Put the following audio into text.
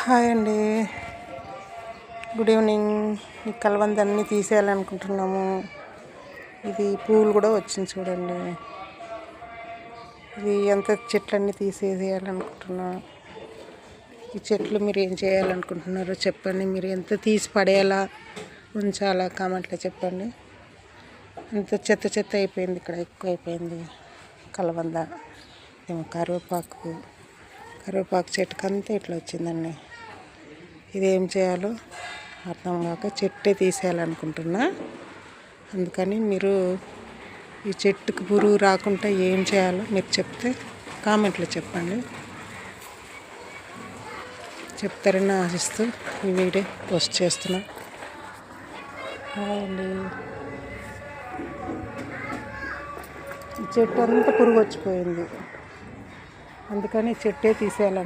Hi అండి, good evening. ఈ కలబంద అన్నీ తీసేయాలనుకుంటున్నాము. ఇది పువ్వులు కూడా వచ్చింది చూడండి. ఇది ఎంత చెట్లన్నీ తీసేయాలనుకుంటున్నా. ఈ చెట్లు మీరు ఏం చేయాలనుకుంటున్నారో చెప్పండి. మీరు ఎంత తీసి పడేయాలా ఉంచాలా కామెంట్లో చెప్పండి. అంత చెత్త చెత్త అయిపోయింది, ఇక్కడ ఎక్కువ అయిపోయింది కలబంద. ఏమో కరివేపాకు చెట్టుకంతా ఇట్లా వచ్చిందండి. ఇదేం చేయాలో అర్థం కాక చెట్టే తీసేయాలనుకుంటున్నా. అందుకని మీరు ఈ చెట్టుకు పురుగు రాకుండా ఏం చేయాలో మీరు చెప్తే కామెంట్లో చెప్పండి. చెప్తారని ఆశిస్తూ ఈ వీడియో పోస్ట్ చేస్తున్నా. అండి, ఈ చెట్టు అంతా పురుగు వచ్చిపోయింది. అందుకని చెట్టే తీసేయాలి.